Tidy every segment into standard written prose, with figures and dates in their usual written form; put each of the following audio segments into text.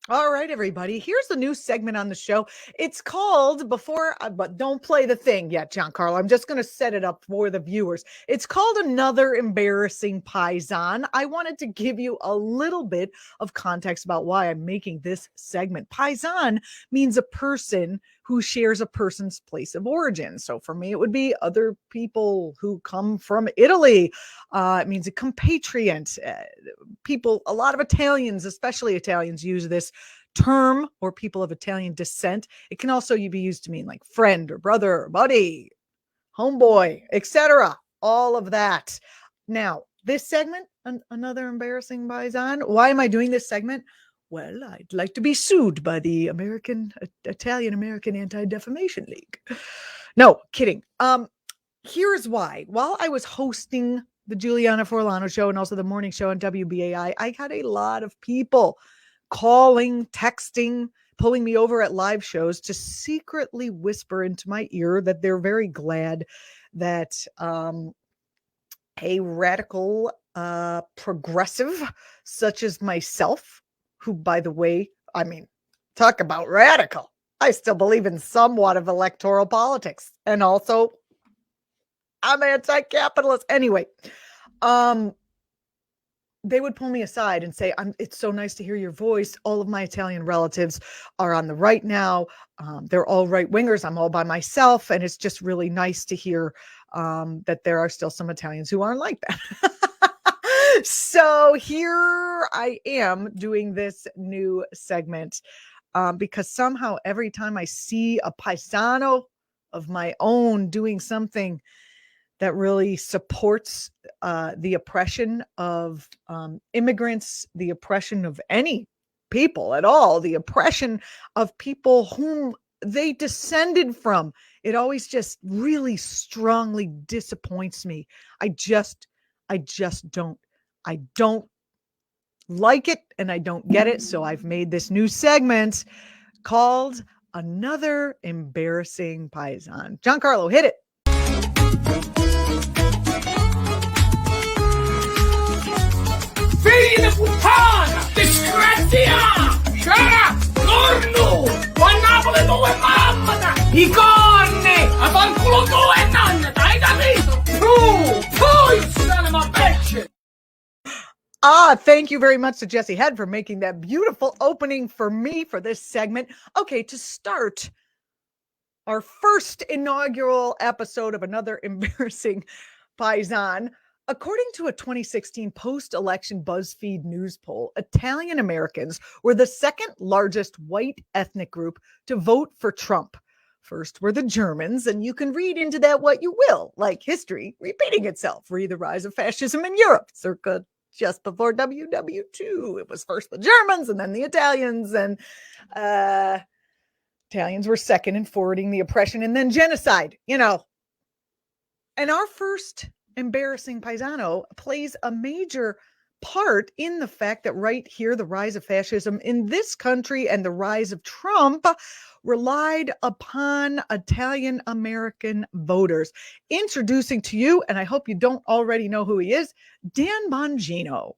All right, everybody. Here's the new segment on the show. It's called but don't play the thing yet, Giancarlo. I'm just going to set it up for the viewers. It's called Another Embarrassing Paesan. I wanted to give you a little bit of context about why I'm making this segment. Paesan means a person who shares a person's place of origin. So for me, it would be other people who come from Italy. It means a compatriot. People, a lot of Italians, especially Italians, use this term, or people of Italian descent. It can also be used to mean like friend or brother or buddy, homeboy, etc. All of that. Now, this segment, Another Embarrassing Paesan. Why am I doing this segment? Well, I'd like to be sued by the Italian-American Anti-Defamation League. No, kidding. Here's why. While I was hosting the Julianna Forlano show and also the morning show on WBAI, I got a lot of people calling, texting, pulling me over at live shows to secretly whisper into my ear that they're very glad that a radical progressive such as myself, who, by the way, I mean, talk about radical. I still believe in somewhat of electoral politics, and also I'm anti-capitalist. Anyway, they would pull me aside and say, it's so nice to hear your voice. All of my Italian relatives are on the right now. They're all right-wingers. I'm all by myself. And it's just really nice to hear that there are still some Italians who aren't like that. So here I am doing this new segment because somehow every time I see a paesano of my own doing something that really supports the oppression of immigrants, the oppression of any people at all, the oppression of people whom they descended from. It always just really strongly disappoints me. I don't like it, and I don't get it. So I've made this new segment called Another Embarrassing Paesan. Giancarlo, hit it. Figli di puttana! Disgrazia! Sciara! Corno! Qua Napoli dove mamma! I corni! A fanculo due nonna! Hai capito? Tu, son of a bitch! Thank you very much to Jesse Head for making that beautiful opening for me for this segment. Okay, to start our first inaugural episode of Another Embarrassing Paesan, according to a 2016 post-election BuzzFeed news poll, Italian Americans were the second largest white ethnic group to vote for Trump. First were the Germans, and you can read into that what you will, like history repeating itself. Read The Rise of Fascism in Europe, circa just before WW2. It was first the Germans and then the Italians, and Italians were second in forwarding the oppression and then genocide, you know. And our first embarrassing paesano plays a major part in the fact that right here, the rise of fascism in this country and the rise of Trump relied upon Italian American voters. Introducing to you, and I hope you don't already know who he is, Dan Bongino.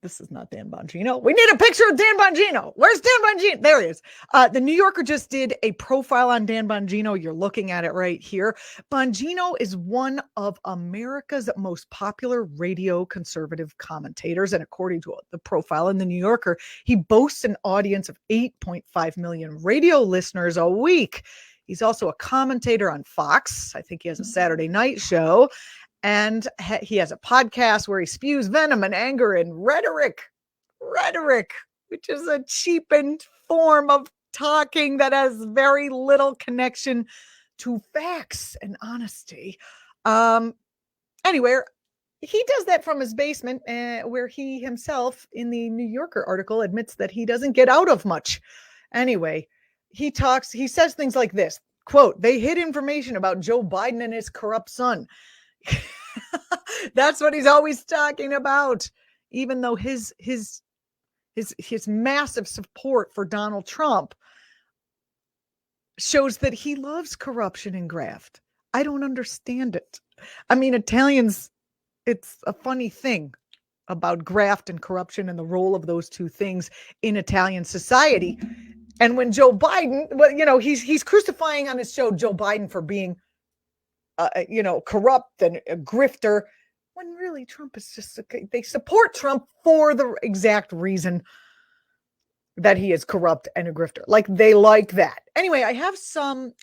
This is not Dan Bongino. We need a picture of Dan Bongino. Where's Dan Bongino? There he is. The New Yorker just did a profile on Dan Bongino. You're looking at it right here. Bongino is one of America's most popular radio conservative commentators. And according to the profile in the New Yorker, he boasts an audience of 8.5 million radio listeners a week. He's also a commentator on Fox. I think he has a Saturday night show. And he has a podcast where he spews venom and anger and rhetoric, which is a cheapened form of talking that has very little connection to facts and honesty. Anyway, he does that from his basement, where he himself, in the New Yorker article, admits that he doesn't get out of much. Anyway, he says things like this, quote, "They hid information about Joe Biden and his corrupt son." That's what he's always talking about, even though his massive support for Donald Trump shows that he loves corruption and graft. I don't understand it. I mean, Italians, it's a funny thing about graft and corruption and the role of those two things in Italian society. And when Joe Biden, well, he's crucifying on his show Joe Biden for being, corrupt and a grifter, when really Trump is just, they support Trump for the exact reason that he is corrupt and a grifter. Like, they like that. Anyway, I have some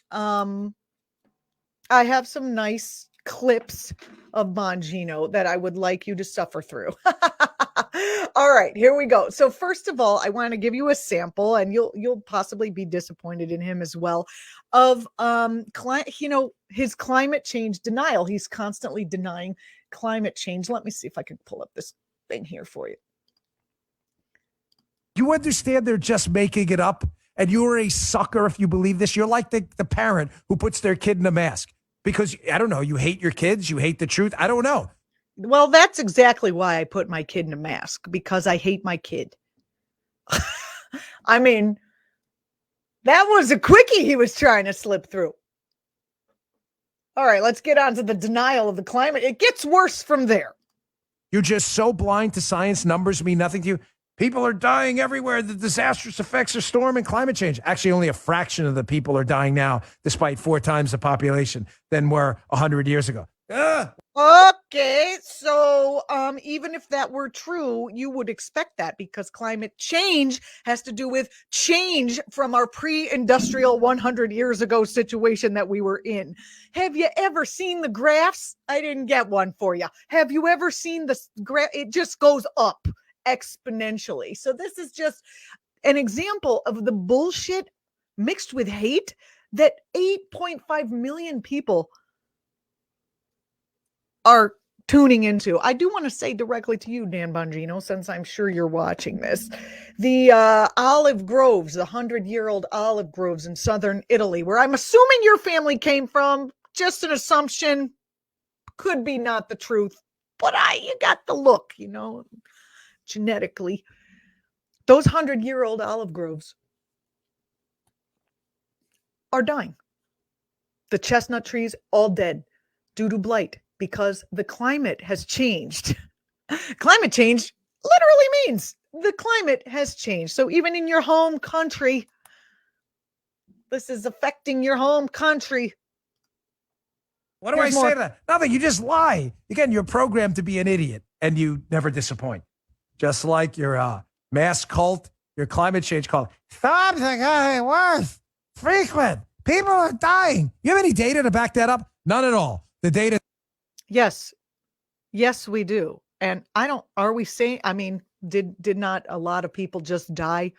nice clips of Bongino that I would like you to suffer through. All right, here we go. So first of all, I want to give you a sample, and you'll possibly be disappointed in him as well, of his climate change denial. He's constantly denying climate change. Let me see if I can pull up this thing here for you. You understand they're just making it up, and you're a sucker if you believe this. You're like the parent who puts their kid in a mask because, I don't know, you hate your kids, you hate the truth. I don't know. Well, that's exactly why I put my kid in a mask, because I hate my kid. I mean, that was a quickie he was trying to slip through. All right, let's get on to the denial of the climate. It gets worse from there. You're just so blind to science. Numbers mean nothing to you. People are dying everywhere. The disastrous effects of storm and climate change. Actually, only a fraction of the people are dying now, despite 4 times the population than were 100 years ago. Okay, so even if that were true, you would expect that, because climate change has to do with change from our pre-industrial 100 years ago situation that we were in. Have you ever seen the graphs? I didn't get one for you. Have you ever seen the graph? It just goes up exponentially. So this is just an example of the bullshit mixed with hate that 8.5 million people are tuning into. I do want to say directly to you, Dan Bongino, since I'm sure you're watching this, the olive groves, the 100-year-old olive groves in southern Italy, where I'm assuming your family came from, just an assumption, could be not the truth, but you got the look, genetically. Those 100-year-old olive groves are dying. The chestnut trees all dead due to blight, because the climate has changed. Climate change literally means the climate has changed. So even in your home country, this is affecting your home country. What do I say to that? Nothing. You just lie. Again, you're programmed to be an idiot, and you never disappoint. Just like your mass cult, your climate change cult. Something getting worse. Frequent. People are dying. You have any data to back that up? None at all. The data. Yes, we do. And are we saying, I mean, did not a lot of people just die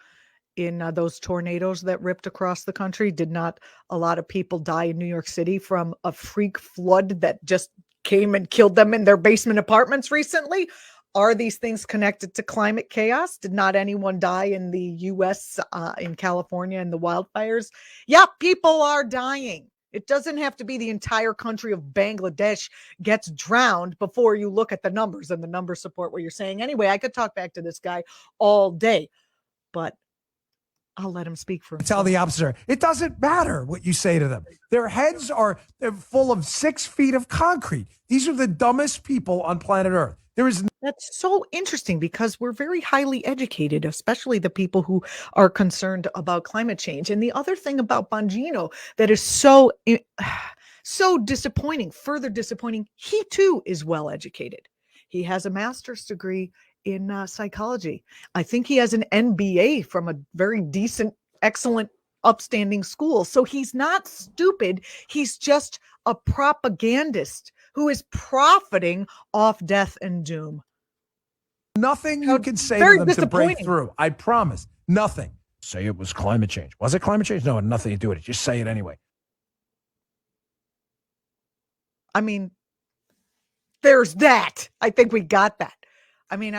in those tornadoes that ripped across the country? Did not a lot of people die in New York City from a freak flood that just came and killed them in their basement apartments recently? Are these things connected to climate chaos? Did not anyone die in the U.S., in California, in the wildfires? Yeah, people are dying. It doesn't have to be the entire country of Bangladesh gets drowned before you look at the numbers, and the numbers support what you're saying. Anyway, I could talk back to this guy all day, but I'll let him speak for himself. Tell the opposite. It doesn't matter what you say to them. Their heads they're full of 6 feet of concrete. These are the dumbest people on planet Earth. That's so interesting, because we're very highly educated, especially the people who are concerned about climate change. And the other thing about Bongino that is so disappointing, further disappointing, he too is well educated. He has a master's degree in psychology. I think he has an MBA from a very decent, excellent, upstanding school. So he's not stupid. He's just a propagandist who is profiting off death and doom. Nothing you can say to them to break through. I promise. Nothing. Say it was climate change. Was it climate change? No, it had nothing to do with it. Just say it anyway. I mean, there's that. I think we got that. I mean,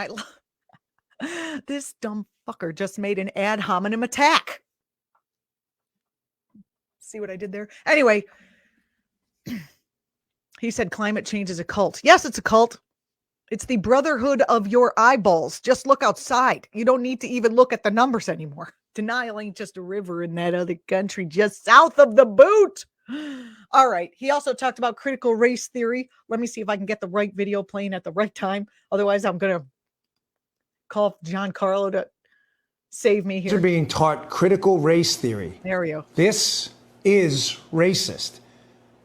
this dumb fucker just made an ad hominem attack. See what I did there? Anyway, he said climate change is a cult. Yes, it's a cult. It's the brotherhood of your eyeballs. Just look outside. You don't need to even look at the numbers anymore. Denial ain't just a river in that other country just south of the boot. All right. He also talked about critical race theory. Let me see if I can get the right video playing at the right time. Otherwise, I'm going to call Giancarlo to save me They're here. being taught critical race theory. There we go. This is racist.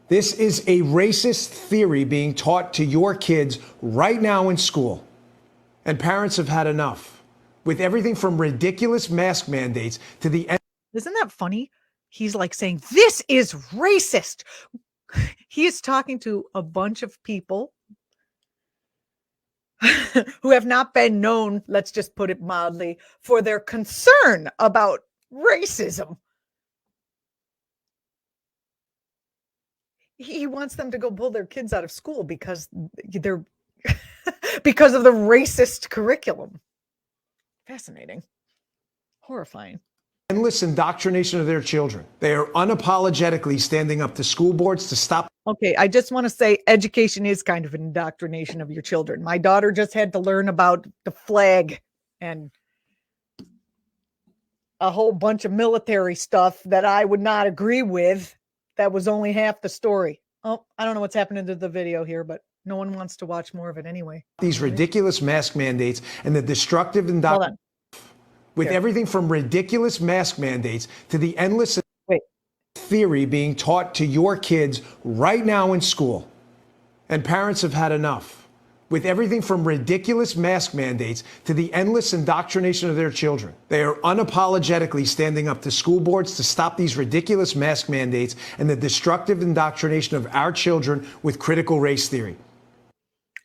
This is a racist theory being taught to your kids right now in school. And parents have had enough. With everything from ridiculous mask mandates to the end. Isn't that funny? He's like saying, this is racist. He is talking to a bunch of people who have not been known, let's just put it mildly, for their concern about racism. He wants them to go pull their kids out of school because they're because of the racist curriculum. Fascinating. Horrifying. Endless indoctrination of their children. They are unapologetically standing up to school boards to stop. Okay, I just want to say education is kind of an indoctrination of your children. My daughter just had to learn about the flag and a whole bunch of military stuff that I would not agree with. That was only half the story. Oh, I don't know what's happening to the video here, but no one wants to watch more of it anyway. These ridiculous mask mandates and the destructive indoctrination. With everything from ridiculous mask mandates to the endless theory being taught to your kids right now in school. And parents have had enough. With everything from ridiculous mask mandates to the endless indoctrination of their children. They are unapologetically standing up to school boards to stop these ridiculous mask mandates and the destructive indoctrination of our children with critical race theory.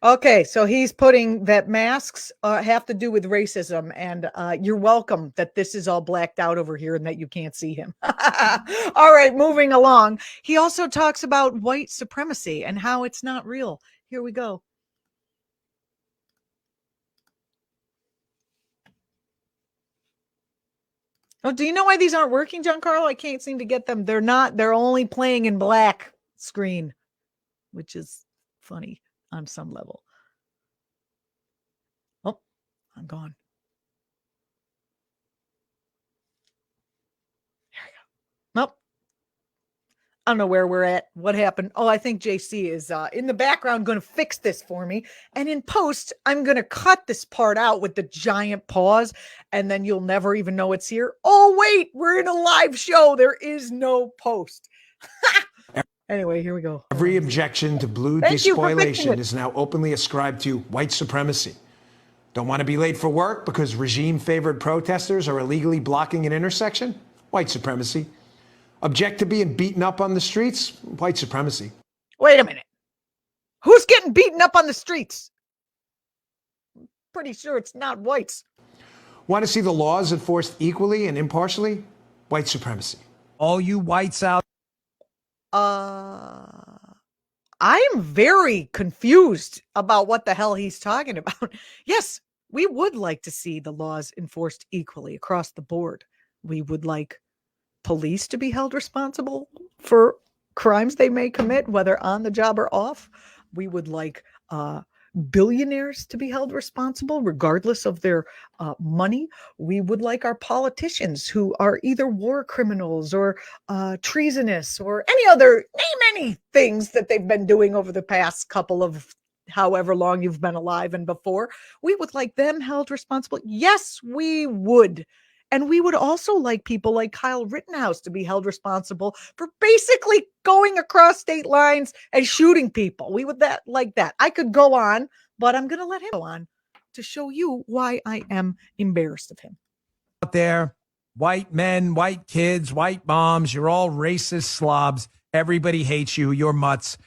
Okay, so he's putting that masks have to do with racism, and you're welcome that this is all blacked out over here and that you can't see him. All right, moving along. He also talks about white supremacy and how it's not real. Here we go. Oh, do you know why these aren't working, Giancarlo? I can't seem to get them. They're only playing in black screen, which is funny on some level. Oh, I'm gone. There we go. Nope. I don't know where we're at. What happened? Oh, I think JC is in the background going to fix this for me. And in post, I'm going to cut this part out with the giant pause, and then you'll never even know it's here. Oh, wait, we're in a live show. There is no post. Anyway, here we go. Every objection to blue despoilation is now openly ascribed to white supremacy. Don't want to be late for work because regime-favored protesters are illegally blocking an intersection? White supremacy. Object to being beaten up on the streets? White supremacy. Wait a minute. Who's getting beaten up on the streets? Pretty sure it's not whites. Want to see the laws enforced equally and impartially? White supremacy. All you whites out. I am very confused about what the hell he's talking about. Yes, we would like to see the laws enforced equally across the board. We would like police to be held responsible for crimes they may commit, whether on the job or off. We would like billionaires to be held responsible regardless of their money. We would like our politicians who are either war criminals or treasonous or name any things that they've been doing over the past couple of however long you've been alive and before. We would like them held responsible. Yes, we would. And we would also like people like Kyle Rittenhouse to be held responsible for basically going across state lines and shooting people. We would like that. I could go on, but I'm going to let him go on to show you why I am embarrassed of him. Out there, white men, white kids, white moms, you're all racist slobs. Everybody hates you. You're mutts.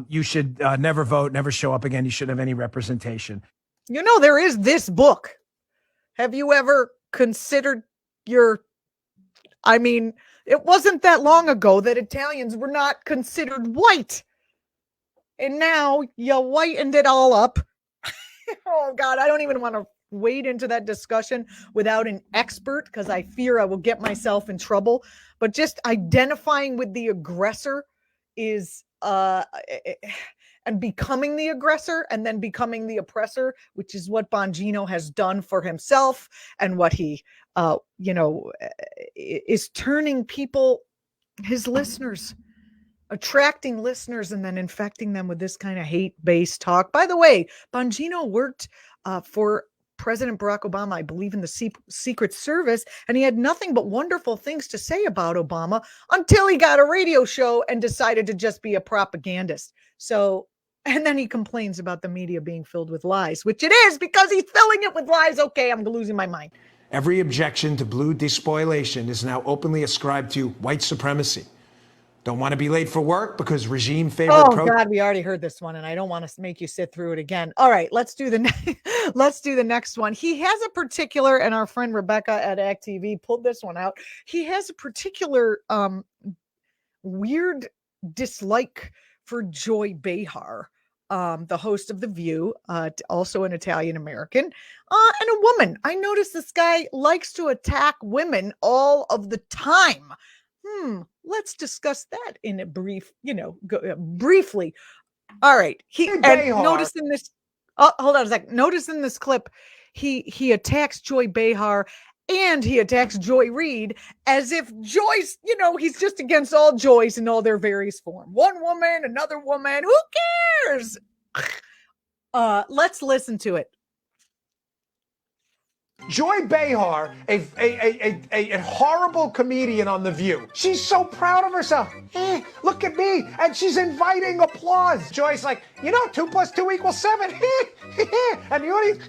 You should never vote, never show up again. You shouldn't have any representation. You know, there is this book. Have you ever considered it wasn't that long ago that Italians were not considered white. And now you whitened it all up. Oh God, I don't even want to wade into that discussion without an expert because I fear I will get myself in trouble. But just identifying with the aggressor is and becoming the aggressor and then becoming the oppressor, which is what Bongino has done for himself and what he, is turning people, his listeners, attracting listeners and then infecting them with this kind of hate-based talk. By the way, Bongino worked for President Barack Obama, I believe, in the Secret Service, and he had nothing but wonderful things to say about Obama until he got a radio show and decided to just be a propagandist. So, and then he complains about the media being filled with lies, which it is because he's filling it with lies. Okay, I'm losing my mind. Every objection to blue despoilation is now openly ascribed to white supremacy. Don't want to be late for work because regime favorite. Oh God, we already heard this one, and I don't want to make you sit through it again. All right, let's do the next one. He has a particular, and our friend Rebecca at act.tv pulled this one out. He has a particular weird dislike for Joy Behar, the host of The View, also an Italian American, and a woman. I noticed this guy likes to attack women all of the time. Let's discuss that in a brief, briefly. All right. Notice in this, hold on a second. Notice in this clip, he attacks Joy Behar and he attacks Joy Reid as if Joy's, he's just against all Joys in all their various form. One woman, another woman. Who cares? Let's listen to it. Joy Behar, a horrible comedian on The View. She's so proud of herself. Look at me. And she's inviting applause. Joy's like, 2 + 2 = 7. And the audience,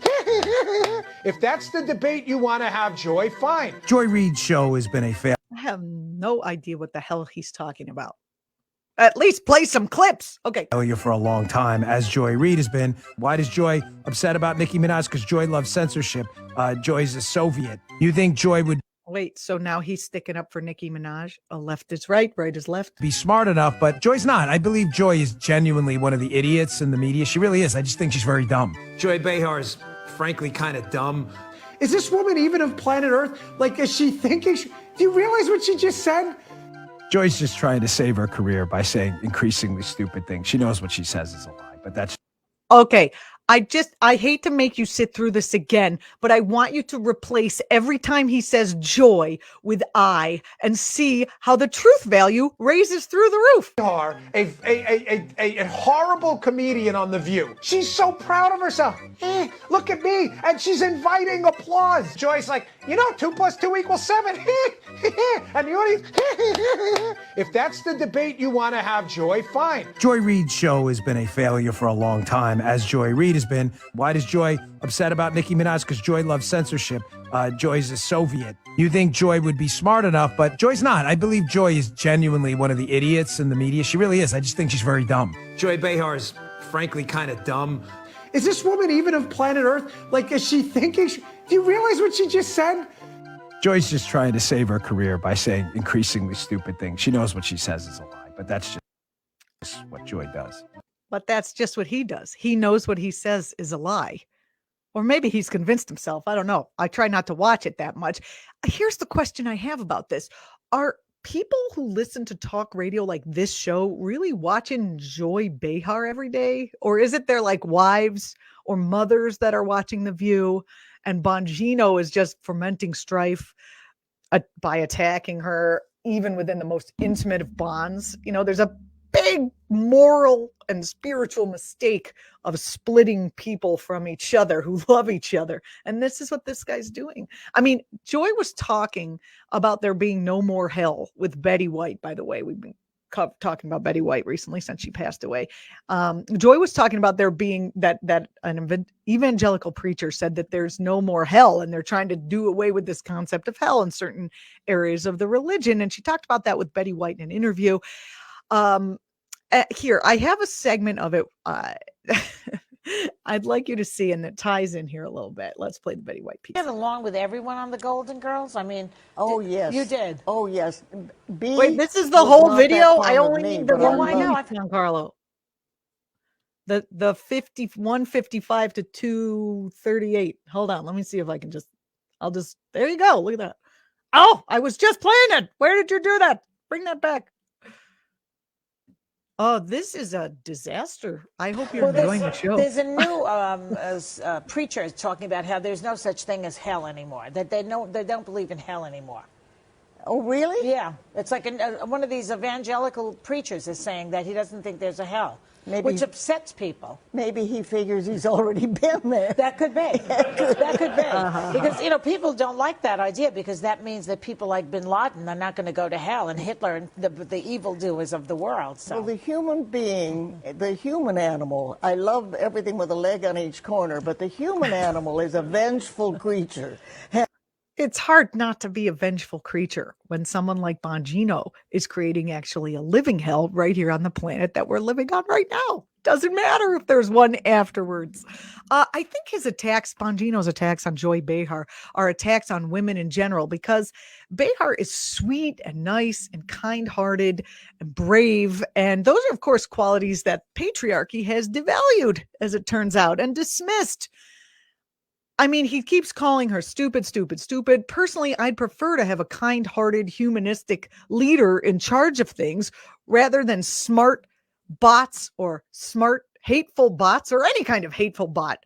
if that's the debate you want to have, Joy, fine. Joy Reid's show has been a failure. I have no idea what the hell he's talking about. At least play some clips. Okay. Failure for a long time, as Joy Reid has been. Why does Joy upset about Nicki Minaj? Because Joy loves censorship. Joy's a Soviet. You think Joy would wait? So now he's sticking up for Nicki Minaj. A left is right, right is left. Be smart enough, but Joy's not. I believe Joy is genuinely one of the idiots in the media. She really is. I just think she's very dumb. Joy Behar is frankly kind of dumb. Is this woman even of planet Earth? Like, is she thinking? Do you realize what she just said? Joy's just trying to save her career by saying increasingly stupid things. She knows what she says is a lie, but that's okay. I hate to make you sit through this again, but I want you to replace every time he says joy with I and see how the truth value raises through the roof. A horrible comedian on The View. She's so proud of herself. Look at me. And she's inviting applause. Joy's like, 2 + 2 = 7. And the audience, if that's the debate you want to have, Joy, fine. Joy Reid's show has been a failure for a long time, as Joy Reid has been. Why does Joy upset about Nicki Minaj? Because Joy loves censorship. Joy's a Soviet. You think Joy would be smart enough, but Joy's not. I believe Joy is genuinely one of the idiots in the media. She really is. I just think she's very dumb. Joy Behar is frankly kind of dumb. Is this woman even of planet Earth? Like, is she thinking? Do you realize what she just said? Joy's just trying to save her career by saying increasingly stupid things. She knows what she says is a lie, but that's just what Joy does. But that's just what he does. He knows what he says is a lie. Or maybe he's convinced himself. I don't know. I try not to watch it that much. Here's the question I have about this. Are people who listen to talk radio like this show really watching Joy Behar every day? Or is it their like wives or mothers that are watching The View and Bongino is just fomenting strife by attacking her even within the most intimate of bonds? There's a big moral and spiritual mistake of splitting people from each other who love each other. And this is what this guy's doing. I mean, Joy was talking about there being no more hell with Betty White, by the way. We've been talking about Betty White recently since she passed away. Joy was talking about there being that an evangelical preacher said that there's no more hell and they're trying to do away with this concept of hell in certain areas of the religion. And she talked about that with Betty White in an interview. Here, I have a segment of it I'd like you to see, and it ties in here a little bit. Let's play the Betty White piece. Get along with everyone on the Golden Girls? I mean, yes. You did? Oh, yes. Wait, this is the whole video? I only need the one Giancarlo. The 155 to 238. Hold on, let me see if I can there you go. Look at that. Oh, I was just playing it. Where did you do that? Bring that back. Oh, this is a disaster. I hope you're enjoying the show. There's a new preacher talking about how there's no such thing as hell anymore, that they don't believe in hell anymore. Oh, really? Yeah. It's like one of these evangelical preachers is saying that he doesn't think there's a hell, which upsets people. Maybe he figures he's already been there. That could be. That could be. Because, you know, people don't like that idea because that means that people like bin Laden are not going to go to hell, and Hitler and the evildoers of the world. So. Well, the human being, the human animal, I love everything with a leg on each corner, but the human animal is a vengeful creature. It's hard not to be a vengeful creature when someone like Bongino is creating actually a living hell right here on the planet that we're living on right now. Doesn't matter if there's one afterwards. I think his attacks, Bongino's attacks on Joy Behar, are attacks on women in general because Behar is sweet and nice and kind-hearted and brave. And those are, of course, qualities that patriarchy has devalued, as it turns out, and dismissed. I mean, he keeps calling her stupid, stupid, stupid. Personally, I'd prefer to have a kind-hearted, humanistic leader in charge of things rather than smart bots or smart, hateful bots or any kind of hateful bot.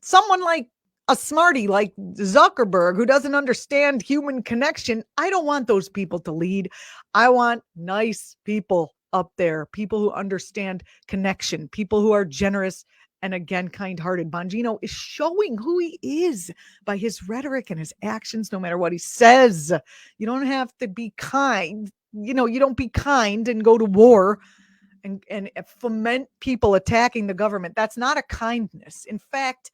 Someone like a smarty like Zuckerberg who doesn't understand human connection. I don't want those people to lead. I want nice people up there, people who understand connection, people who are generous and again, kind-hearted. Bongino is showing who he is by his rhetoric and his actions, no matter what he says. You don't have to be kind. You know, you don't be kind and go to war and foment people attacking the government. That's not a kindness. In fact,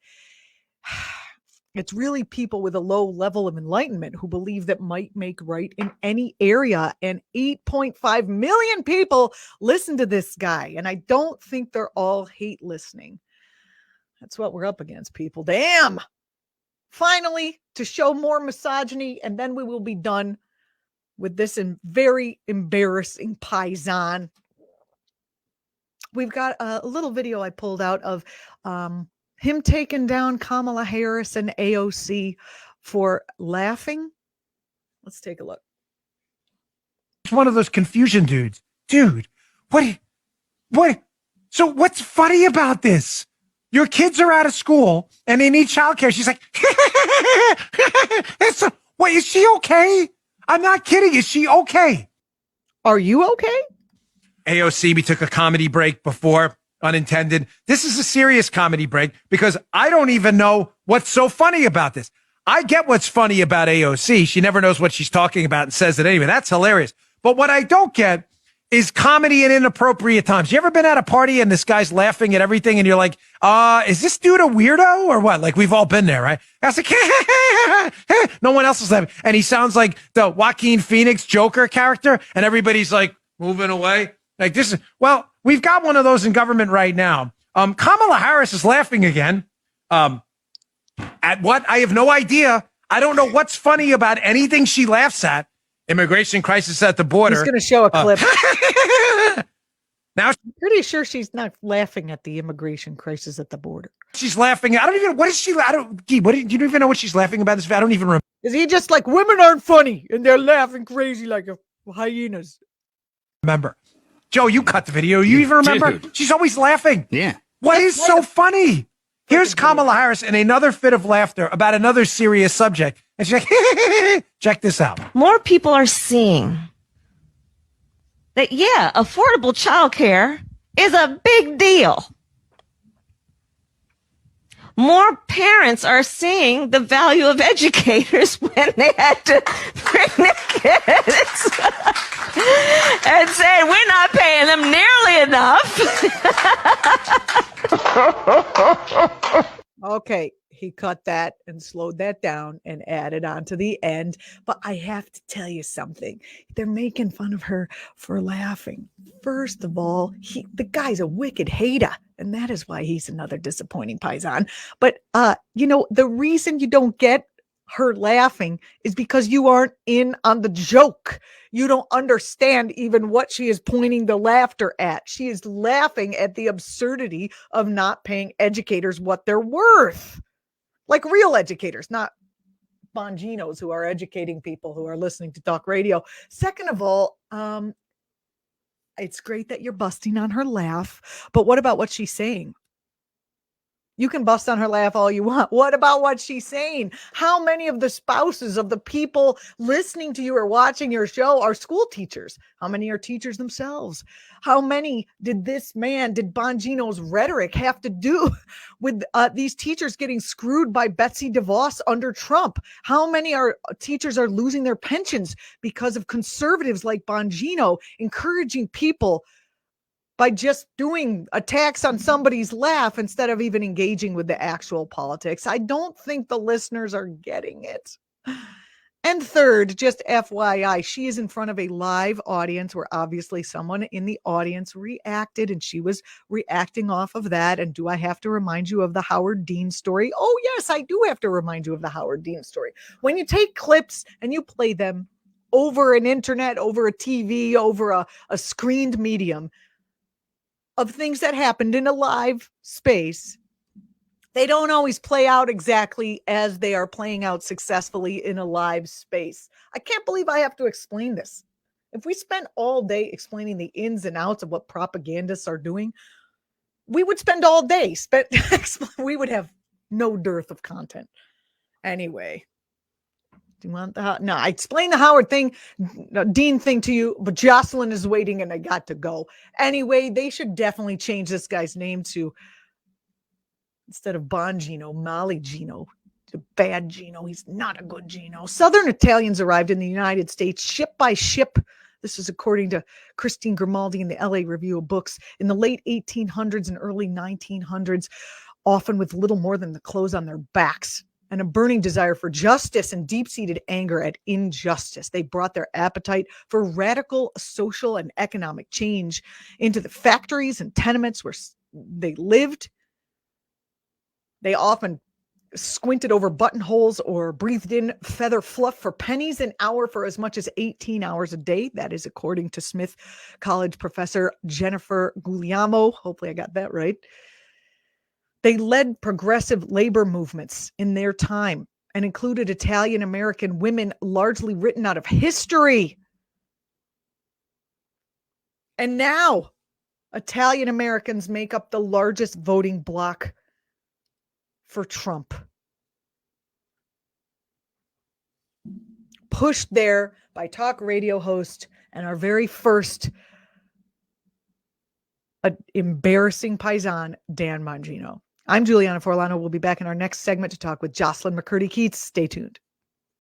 it's really people with a low level of enlightenment who believe that might make right in any area. And 8.5 million people listen to this guy. And I don't think they're all hate listening. That's what we're up against, people. Damn. Finally, to show more misogyny, and then we will be done with this very embarrassing paesan. We've got a little video I pulled out of him taking down Kamala Harris and AOC for laughing. Let's take a look. It's one of those confusion dudes. Dude, what? So what's funny about this? Your kids are out of school and they need childcare. She's like, wait, is she okay? I'm not kidding. Is she okay? Are you okay? AOC, we took a comedy break before, unintended. This is a serious comedy break because I don't even know what's so funny about this. I get what's funny about AOC. She never knows what she's talking about and says it anyway. That's hilarious. But what I don't get is comedy in inappropriate times. You ever been at a party and this guy's laughing at everything and you're like, is this dude a weirdo or what? Like, we've all been there, right? I was like, no one else is laughing. And he sounds like the Joaquin Phoenix Joker character and everybody's like moving away. Like this is, well, we've got one of those in government right now. Kamala Harris is laughing again. At what? I have no idea. I don't know what's funny about anything she laughs at. Immigration crisis at the border. He's going to show a clip. Now, I'm pretty sure she's not laughing at the immigration crisis at the border. She's laughing. I don't even. What is she? I don't. Do you even know what she's laughing about? This. I don't even remember. Is he just like women aren't funny and they're laughing crazy like hyenas? Remember, Joe? You cut the video. You even remember? Dude. She's always laughing. Yeah. What is so funny? Here's Kamala Harris in another fit of laughter about another serious subject. And she's like, check this out. More people are seeing that, yeah, affordable childcare is a big deal. More parents are seeing the value of educators when they had to bring their kids and saying, we're not paying them nearly enough. Okay, he cut that and slowed that down and added on to the end. But I have to tell you something. They're making fun of her for laughing. First of all, the guy's a wicked hater, and that is why he's another disappointing paesan. But, the reason you don't get her laughing is because you aren't in on the joke. You don't understand even what she is pointing the laughter at. She is laughing at the absurdity of not paying educators what they're worth. Like real educators, not Bonginos who are educating people who are listening to talk radio. Second of all, it's great that you're busting on her laugh, but what about what she's saying? You can bust on her laugh all you want. What about what she's saying? How many of the spouses of the people listening to you or watching your show are school teachers? How many are teachers themselves? How many did Bongino's rhetoric have to do with these teachers getting screwed by Betsy DeVos under Trump? How many teachers are losing their pensions because of conservatives like Bongino encouraging people by just doing attacks on somebody's laugh instead of even engaging with the actual politics? I don't think the listeners are getting it. And third, just FYI, she is in front of a live audience where obviously someone in the audience reacted, and she was reacting off of that. And do I have to remind you of the Howard Dean story? Oh, yes, I do have to remind you of the Howard Dean story. When you take clips and you play them over an internet, over a TV, over a screened medium, of things that happened in a live space, they don't always play out exactly as they are playing out successfully in a live space. I can't believe I have to explain this. If we spent all day explaining the ins and outs of what propagandists are doing, we would spend all day. We would have no dearth of content. Anyway. Do you want no, I explained the Howard Dean thing to you, but Jocelyn is waiting and I got to go. Anyway, they should definitely change this guy's name to, instead of Bongino, Molly Gino, to Bad Gino. He's not a good Gino. Southern Italians arrived in the United States ship by ship. This is according to Christine Grimaldi in the LA Review of Books in the late 1800s and early 1900s, often with little more than the clothes on their backs and a burning desire for justice and deep-seated anger at injustice. They brought their appetite for radical social and economic change into the factories and tenements where they lived. They often squinted over buttonholes or breathed in feather fluff for pennies an hour for as much as 18 hours a day. That is according to Smith College professor Jennifer Guglielmo. Hopefully I got that right. They led progressive labor movements in their time and included Italian American women, largely written out of history. And now Italian Americans make up the largest voting bloc for Trump. Pushed there by talk radio host and our very first embarrassing paisan, Dan Bongino. I'm Julianna Forlano. We'll be back in our next segment to talk with Jocelyn McCurdy-Keats. Stay tuned.